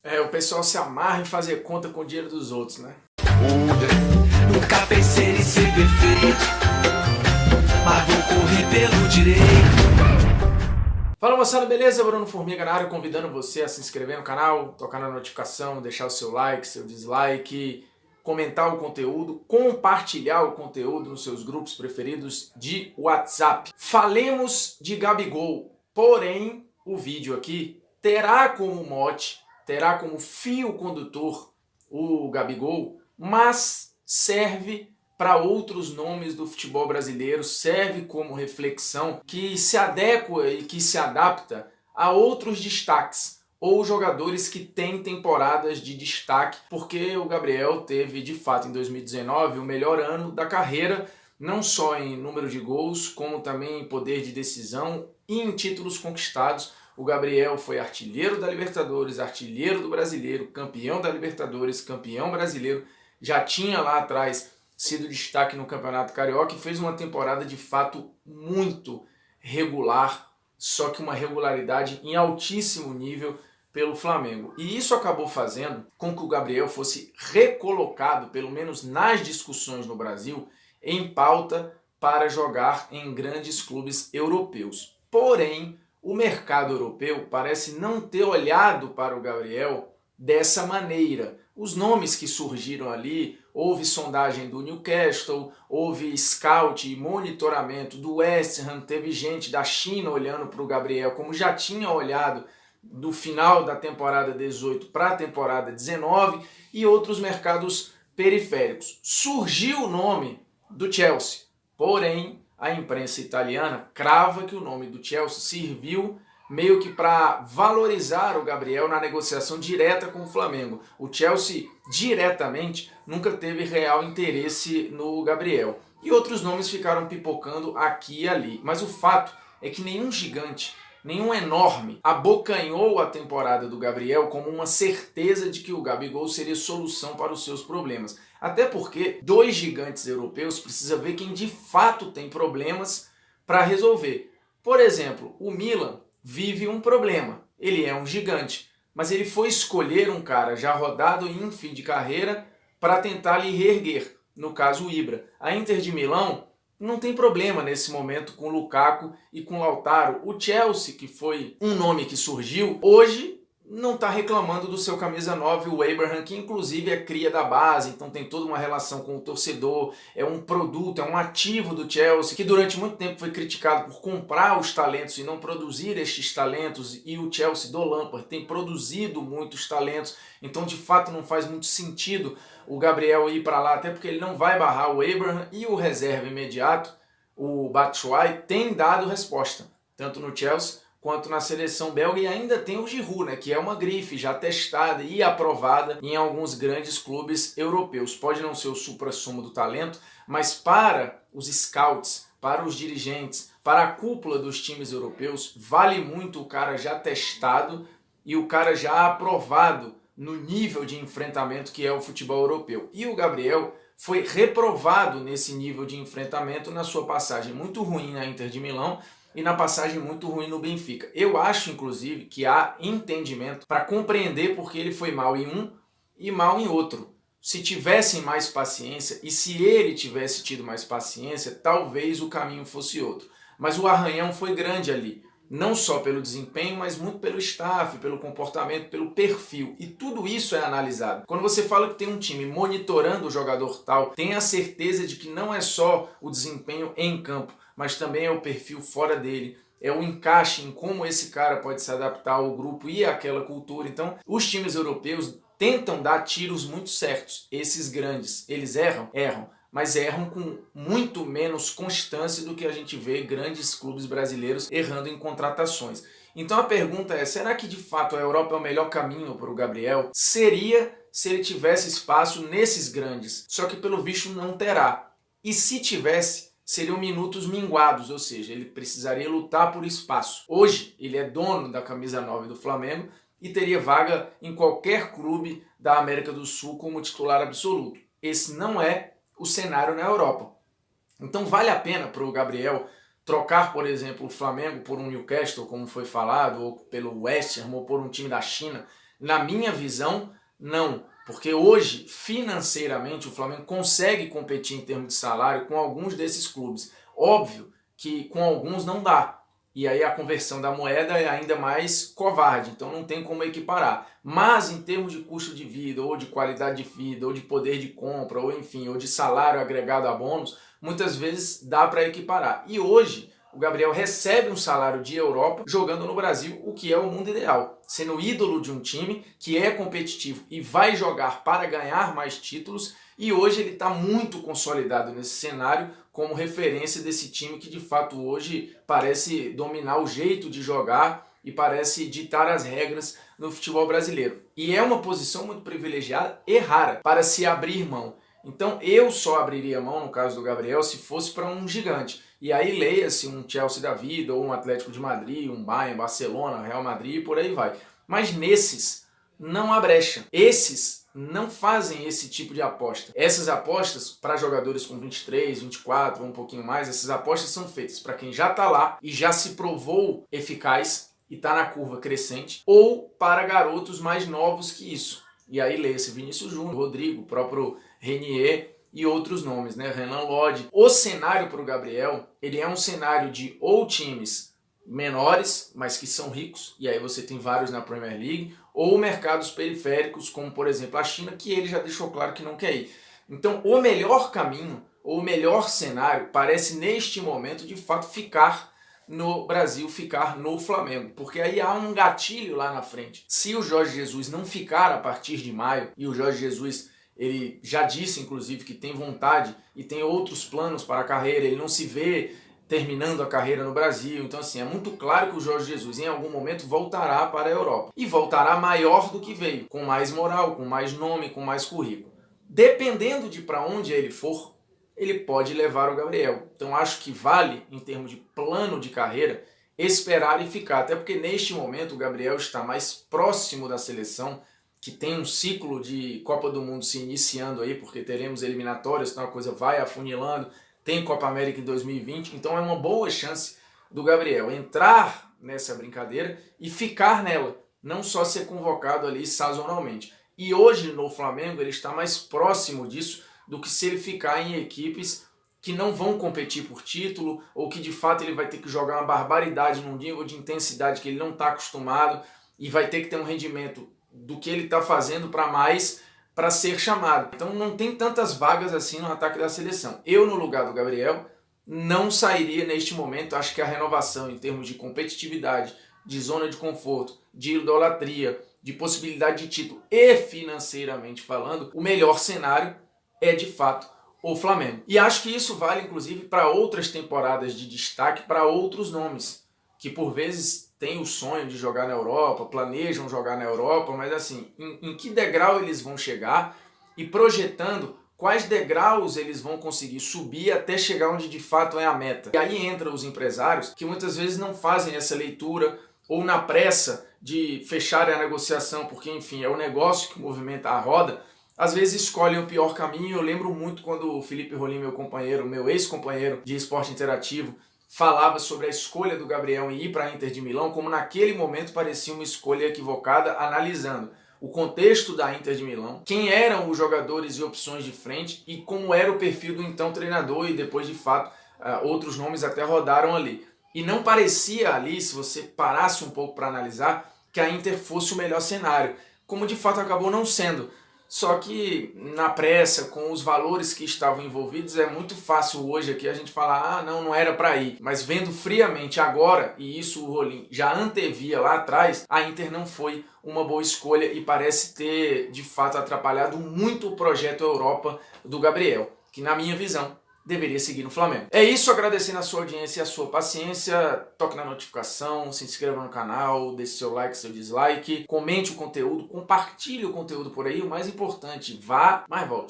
O pessoal se amarra em fazer conta com o dinheiro dos outros, né? Nunca pensei em ser perfeito, mas vou correr pelo direito. Fala moçada, beleza? Bruno Formiga na área, convidando você a se inscrever no canal, tocar na notificação, deixar o seu like, seu dislike, comentar o conteúdo, compartilhar o conteúdo nos seus grupos preferidos de WhatsApp. Falemos de Gabigol, porém o vídeo aqui terá como mote, terá como fio condutor o Gabigol, mas serve para outros nomes do futebol brasileiro, serve como reflexão que se adequa e que se adapta a outros destaques ou jogadores que têm temporadas de destaque, porque o Gabriel teve de fato em 2019 o melhor ano da carreira, não só em número de gols, como também em poder de decisão e em títulos conquistados. O Gabriel foi artilheiro da Libertadores, artilheiro do Brasileiro, campeão da Libertadores, campeão brasileiro, já tinha lá atrás sido destaque no Campeonato Carioca e fez uma temporada de fato muito regular, só que uma regularidade em altíssimo nível pelo Flamengo. E isso acabou fazendo com que o Gabriel fosse recolocado, pelo menos nas discussões no Brasil, em pauta para jogar em grandes clubes europeus. Porém, o mercado europeu parece não ter olhado para o Gabriel dessa maneira. Os nomes que surgiram ali, houve sondagem do Newcastle, houve scout e monitoramento do West Ham, teve gente da China olhando para o Gabriel como já tinha olhado do final da temporada 18 para a temporada 19 e outros mercados periféricos. Surgiu o nome do Chelsea, porém a imprensa italiana crava que o nome do Chelsea serviu meio que para valorizar o Gabriel na negociação direta com o Flamengo. O Chelsea diretamente nunca teve real interesse no Gabriel. E outros nomes ficaram pipocando aqui e ali. Mas o fato é que nenhum gigante, nenhum enorme abocanhou a temporada do Gabriel como uma certeza de que o Gabigol seria solução para os seus problemas. Até porque dois gigantes europeus precisam ver quem de fato tem problemas para resolver. Por exemplo, o Milan vive um problema. Ele é um gigante, mas ele foi escolher um cara já rodado em fim de carreira para tentar lhe reerguer, no caso o Ibra. A Inter de Milão não tem problema nesse momento com Lukaku e com Lautaro. O Chelsea, que foi um nome que surgiu, hoje não está reclamando do seu camisa 9, o Abraham, que inclusive é cria da base, então tem toda uma relação com o torcedor, é um produto, é um ativo do Chelsea, que durante muito tempo foi criticado por comprar os talentos e não produzir estes talentos, e o Chelsea do Lampard tem produzido muitos talentos, então de fato não faz muito sentido o Gabriel ir para lá, até porque ele não vai barrar o Abraham, e o reserva imediato, o Batshuayi, tem dado resposta, tanto no Chelsea quanto na seleção belga, e ainda tem o Giroud, né, que é uma grife já testada e aprovada em alguns grandes clubes europeus. Pode não ser o suprassumo do talento, mas para os scouts, para os dirigentes, para a cúpula dos times europeus, vale muito o cara já testado e o cara já aprovado no nível de enfrentamento que é o futebol europeu. E o Gabriel foi reprovado nesse nível de enfrentamento na sua passagem muito ruim na Inter de Milão e na passagem muito ruim no Benfica. Eu acho, inclusive, que há entendimento para compreender porque ele foi mal em um e mal em outro. Se tivessem mais paciência, e se ele tivesse tido mais paciência, talvez o caminho fosse outro. Mas o arranhão foi grande ali. Não só pelo desempenho, mas muito pelo staff, pelo comportamento, pelo perfil. E tudo isso é analisado. Quando você fala que tem um time monitorando o jogador tal, tenha certeza de que não é só o desempenho em campo, mas também é o perfil fora dele, é o encaixe em como esse cara pode se adaptar ao grupo e àquela cultura. Então, os times europeus tentam dar tiros muito certos. Esses grandes, eles erram? Erram. Mas erram com muito menos constância do que a gente vê grandes clubes brasileiros errando em contratações. Então a pergunta é, será que de fato a Europa é o melhor caminho para o Gabriel? Seria se ele tivesse espaço nesses grandes, só que pelo visto não terá. E se tivesse, seriam minutos minguados, ou seja, ele precisaria lutar por espaço. Hoje ele é dono da camisa 9 do Flamengo e teria vaga em qualquer clube da América do Sul como titular absoluto. Esse não é o cenário na Europa. Então vale a pena para o Gabriel trocar, por exemplo, o Flamengo por um Newcastle, como foi falado, ou pelo West Ham, ou por um time da China, Na minha visão, não. Porque hoje, financeiramente, o Flamengo consegue competir em termos de salário com alguns desses clubes. Óbvio que com alguns não dá. E aí a conversão da moeda é ainda mais covarde, então não tem como equiparar. Mas em termos de custo de vida, ou de qualidade de vida, ou de poder de compra, ou enfim, ou de salário agregado a bônus, muitas vezes dá para equiparar. E hoje o Gabriel recebe um salário de Europa jogando no Brasil, o que é o mundo ideal. Sendo ídolo de um time que é competitivo e vai jogar para ganhar mais títulos, e hoje ele está muito consolidado nesse cenário como referência desse time que de fato hoje parece dominar o jeito de jogar e parece ditar as regras no futebol brasileiro. E é uma posição muito privilegiada e rara para se abrir mão. Então eu só abriria mão, no caso do Gabriel, se fosse para um gigante. E aí leia-se um Chelsea da vida, ou um Atlético de Madrid, um Bayern, Barcelona, Real Madrid e por aí vai. Mas nesses não há brecha. Esses não fazem esse tipo de aposta. Essas apostas, para jogadores com 23, 24 ou um pouquinho mais, essas apostas são feitas para quem já está lá e já se provou eficaz e está na curva crescente, ou para garotos mais novos que isso. E aí leia-se Vinícius Júnior, Rodrigo, o próprio Renier e outros nomes, né? Renan Lodge. O cenário para o Gabriel, ele é um cenário de ou times menores, mas que são ricos, e aí você tem vários na Premier League, ou mercados periféricos, como por exemplo a China, que ele já deixou claro que não quer ir. Então o melhor caminho, ou o melhor cenário, parece neste momento de fato ficar no Brasil, ficar no Flamengo, porque aí há um gatilho lá na frente. Se o Jorge Jesus não ficar a partir de maio, e o Jorge Jesus ele já disse inclusive que tem vontade e tem outros planos para a carreira, ele não se vê terminando a carreira no Brasil, então assim, é muito claro que o Jorge Jesus em algum momento voltará para a Europa, e voltará maior do que veio, com mais moral, com mais nome, com mais currículo. Dependendo de para onde ele for, ele pode levar o Gabriel. Então acho que vale, em termos de plano de carreira, esperar e ficar, até porque neste momento o Gabriel está mais próximo da seleção, que tem um ciclo de Copa do Mundo se iniciando aí, porque teremos eliminatórias, então a coisa vai afunilando, tem Copa América em 2020, então é uma boa chance do Gabriel entrar nessa brincadeira e ficar nela, não só ser convocado ali sazonalmente. E hoje no Flamengo ele está mais próximo disso do que se ele ficar em equipes que não vão competir por título, ou que de fato ele vai ter que jogar uma barbaridade num nível de intensidade que ele não está acostumado, e vai ter que ter um rendimento do que ele está fazendo para mais, para ser chamado. Então não tem tantas vagas assim no ataque da seleção. Eu, no lugar do Gabriel, não sairia neste momento. Acho que a renovação em termos de competitividade, de zona de conforto, de idolatria, de possibilidade de título e financeiramente falando, o melhor cenário é de fato o Flamengo. E acho que isso vale inclusive para outras temporadas de destaque, para outros nomes, que por vezes têm o sonho de jogar na Europa, planejam jogar na Europa, mas assim, em que degrau eles vão chegar e projetando quais degraus eles vão conseguir subir até chegar onde de fato é a meta. E aí entram os empresários que muitas vezes não fazem essa leitura, ou na pressa de fechar a negociação, porque enfim, é o negócio que movimenta a roda, às vezes escolhem o pior caminho. Eu lembro muito quando o Felipe Rolim, meu companheiro, meu ex-companheiro de esporte interativo, falava sobre a escolha do Gabriel em ir para a Inter de Milão, como naquele momento parecia uma escolha equivocada, analisando o contexto da Inter de Milão, quem eram os jogadores e opções de frente e como era o perfil do então treinador, e depois de fato outros nomes até rodaram ali. E não parecia ali, se você parasse um pouco para analisar, que a Inter fosse o melhor cenário, como de fato acabou não sendo. Só que na pressa, com os valores que estavam envolvidos, é muito fácil hoje aqui a gente falar, não era para ir. Mas vendo friamente agora, e isso o Rolim já antevia lá atrás, a Inter não foi uma boa escolha e parece ter de fato atrapalhado muito o projeto Europa do Gabriel, que na minha visão deveria seguir no Flamengo. É isso, agradecendo a sua audiência e a sua paciência. Toque na notificação, se inscreva no canal, deixe seu like, seu dislike, comente o conteúdo, compartilhe o conteúdo por aí. O mais importante, vá, mas volte.